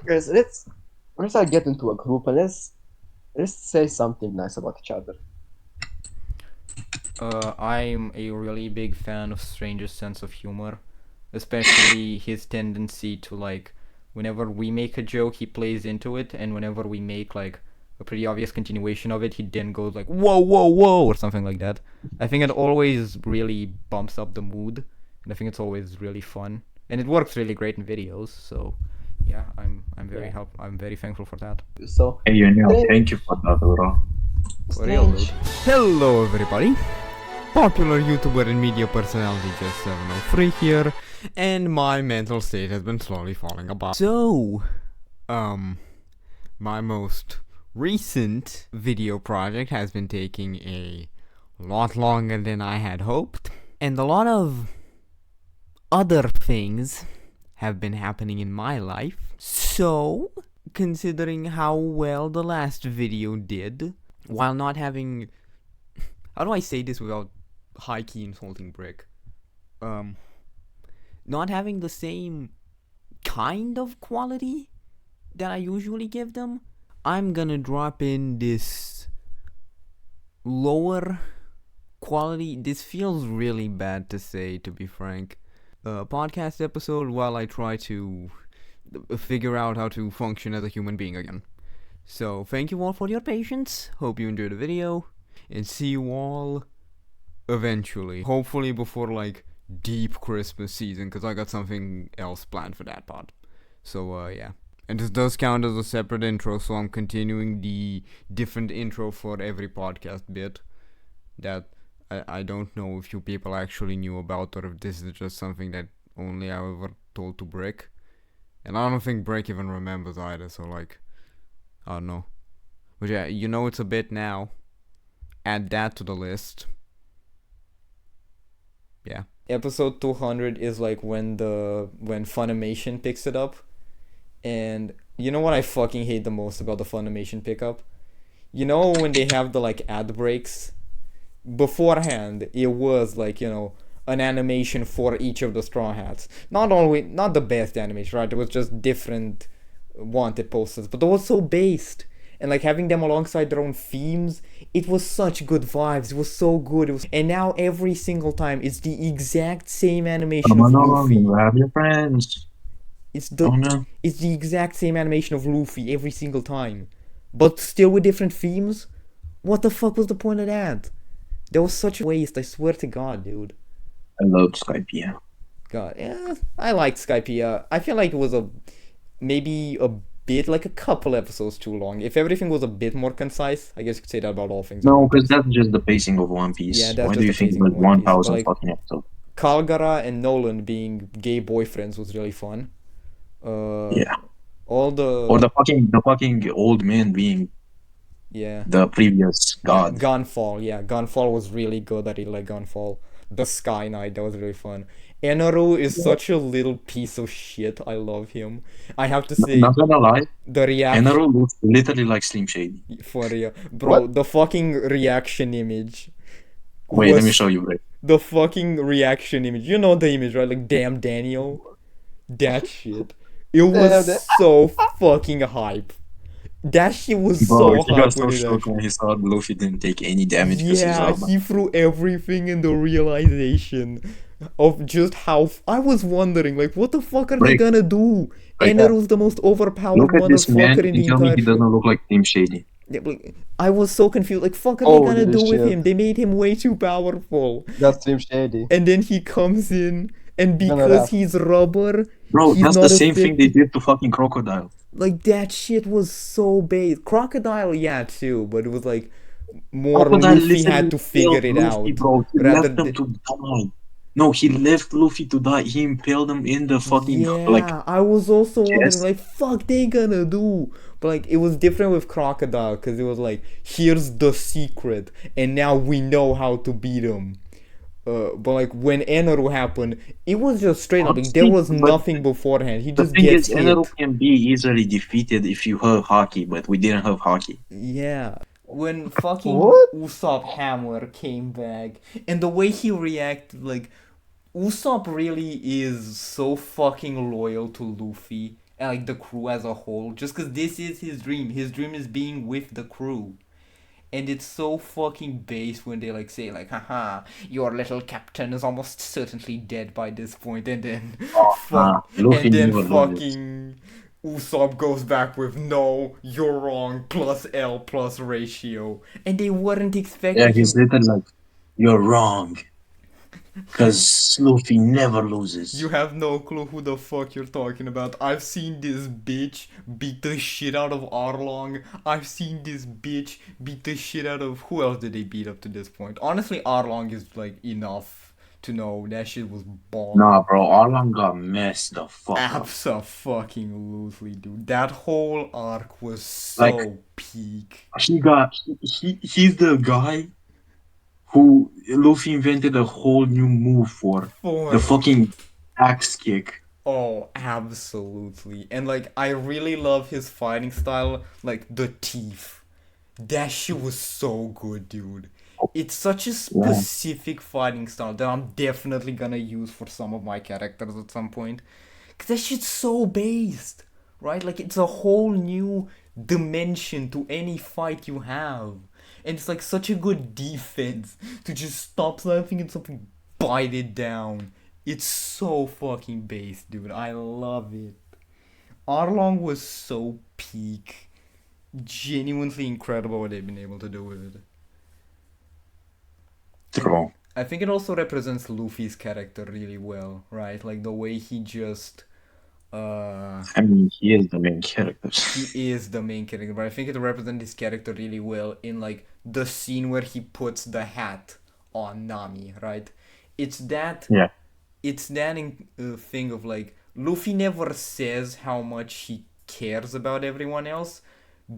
Guys, let's all get into a group and let's say something nice about each other. I'm a really big fan of Stranger's sense of humor, especially his tendency to like, whenever we make a joke, he plays into it, and whenever we make like a pretty obvious continuation of it, he then goes like, "Whoa, whoa, whoa," or something like that. I think it always really bumps up the mood, and I think it's always really fun, and it works really great in videos. So, yeah, Yeah. I'm very thankful for that. So Hey, Neil, strange, thank you for that, bro. For real, dude. strange. Hello everybody, popular YouTuber and media personality Just703 here, and my mental state has been slowly falling apart. So, my most recent video project has been taking a lot longer than I had hoped, and a lot of other things have been happening in my life. So, considering how well the last video did, while not having, how do I say this without high key insulting Brick? Not having the same kind of quality that I usually give them, I'm gonna drop in this lower quality. This feels really bad to say, to be frank. Podcast episode while I try to figure out how to function as a human being again. So, thank you all for your patience. Hope you enjoyed the video. And see you all eventually. Hopefully before like deep Christmas season, because I got something else planned for that part. So yeah. And this does count as a separate intro, so I'm continuing the different intro for every podcast bit that I don't know if you people actually knew about, or if this is just something that only I ever told to Brick. And I don't think Brick even remembers either, so like, I don't know. But yeah, you know it's a bit now. Add that to the list. Yeah. Episode 200 is like when Funimation picks it up, and you know what I fucking hate the most about the Funimation pickup? You know when they have the like ad breaks? Beforehand, it was like, an animation for each of the Straw Hats. Not the best animation, right? It was just different wanted posters, but they were so based. And like having them alongside their own themes, it was such good vibes. It was so good. And now every single time it's the exact same animation Come of along, Luffy. grab your friends. It's Oh the no. it's the exact same animation of Luffy every single time, but still with different themes. What the fuck was the point of that? That was such a waste. I swear to God, dude. I love Skype, yeah. God, yeah, I liked Skypiea. I feel like it was maybe a bit like a couple episodes too long. If everything was a bit more concise, I guess you could say that about all things in No, One because Piece. that's just the pacing of One Yeah, Piece. that's Why do just you the think pacing of about One Piece. But 1,000 like fucking episodes? Kalgara and Nolan being gay boyfriends was really fun. Uh, Yeah. all Or the the fucking old man being yeah. the previous Yeah, god. Gunfall. Yeah, Gunfall was really good. I really like Gunfall. The Sky Knight, that was really fun. Enaru is Yeah. such a little piece of shit. I love him. I have to Not say, gonna lie, the reaction Enaro looks literally like Slim Shady. for bro, What? the fucking reaction image Wait, let me was show you, right? the fucking reaction image. You know the image, right? Like, damn Daniel, that shit. It was Damn, so fucking hype. That shit was Bro, so he got hype so when it shocked actually. when he saw Luffy didn't take any damage because he's Yeah, Robin. he threw everything in the realization of just how I was wondering, like, what the fuck are they Break, gonna do? break. Eneru's the most overpowered Look at this man motherfucker in and the tell me entire he show. doesn't look like Slim Shady. Yeah, I was so confused. Like, fuck are they gonna holy do with shit. him? They made him way too powerful, That's Team Shady. and then he comes in, and Gonna because rap. he's rubber, Bro, he's that's the not same thing they affected. did to fucking Crocodile. Like, that shit was so base. Crocodile, yeah, too, but it was like more Crocodile Luffy had literally to figure impaled it Luffy, out bro. He rather left than. them to die. No, he left Luffy to die. He impaled him in the fucking, like, Yeah, I was also wondering, chest. like, fuck they gonna do? But, like, it was different with Crocodile, because it was like, here's the secret, and now we know how to beat him. But, like, when Enaru happened, it was just straight up, like, there Honestly, was but nothing beforehand. He the just thing gets is, Enero hit. can be easily defeated if you have hockey, but we didn't have hockey. Yeah. When fucking What? Usopp Hammer came back, and the way he reacted, like, Usopp really is so fucking loyal to Luffy and like the crew as a whole, just because this is his dream. His dream is being with the crew. And it's so fucking base when they like say like, haha, your little captain is almost certainly dead by this point, and then Luffy and then never loses. fucking Usopp goes back with no, you're wrong, plus L plus ratio. And they weren't Yeah, expecting he's him. literally like, you're wrong. Because Luffy never loses. You have no clue who the fuck you're talking about. I've seen this bitch beat the shit out of Arlong. I've seen this bitch beat the shit out of... Who else did they beat up to this point? Honestly, Arlong is, like, enough to know that shit was Nah, balling. bro, Arlong got messed the fuck up. Abso-fucking-lutely, dude. That whole arc was Like, so peak. he's the guy who Luffy invented a whole new move for. The For... fucking axe kick. Oh, absolutely. And, like, I really love his fighting style. Like, the teeth. That shit was so good, dude. It's such a Yeah. specific fighting style that I'm definitely gonna use for some of my characters at some point. Cause that shit's so based, right? Like it's a whole new dimension to any fight you have. And it's like such a good defense to just stop something and something bite it down. It's so fucking based, dude. I love it. Arlong was so peak. Genuinely incredible what they've been able to do with it. True. I think it also represents Luffy's character really well, right? Like the way he just I mean, he is the main character. he is the main character, but I think it represents his character really well in like the scene where he puts the hat on Nami, right? It's that Yeah. it's that thing of like Luffy never says how much he cares about everyone else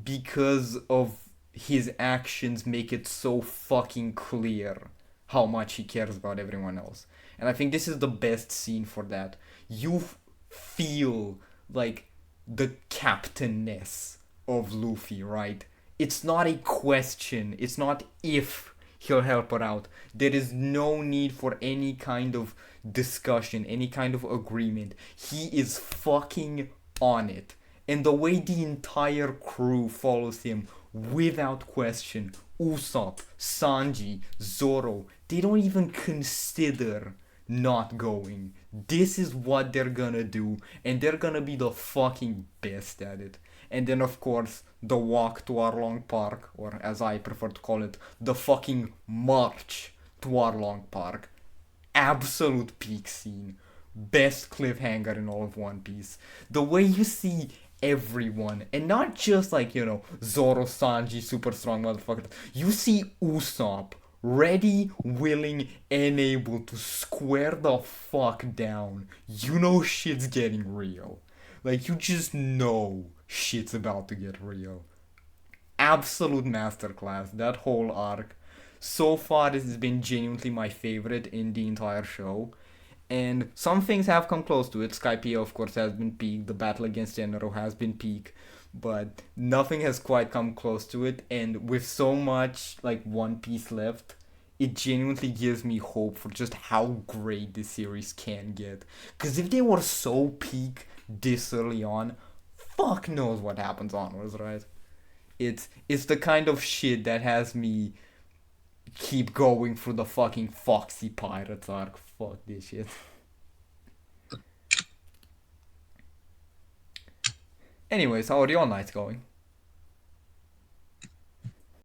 because of his actions make it so fucking clear how much he cares about everyone else. And I think this is the best scene for that. You feel like the captainness of Luffy, right? It's not a question. It's not if he'll help her out. There is no need for any kind of discussion, any kind of agreement. He is fucking on it. And the way the entire crew follows him without question, Usopp, Sanji, Zoro, they don't even consider not going. This is what they're gonna do, and they're gonna be the fucking best at it. And then, of course, the walk to Arlong Park, or as I prefer to call it, the fucking march to Arlong Park. Absolute peak scene. Best cliffhanger in all of One Piece. The way you see everyone, and not just like, you know, Zoro, Sanji, super strong motherfuckers. You see Usopp ready, willing, and able to square the fuck down. You know shit's getting real. Like, you just know shit's about to get real. Absolute masterclass, that whole arc. So far, this has been genuinely my favorite in the entire show. And some things have come close to it. Skypiea, of course, has been peak. The battle against Genero has been peak. But nothing has quite come close to it. And with so much, like, One Piece left, it genuinely gives me hope for just how great this series can get. Because if they were so peak this early on, fuck knows what happens onwards, right? It's the kind of shit that has me keep going through the fucking Foxy Pirates arc. Fuck this shit. Anyways, how are your nights going?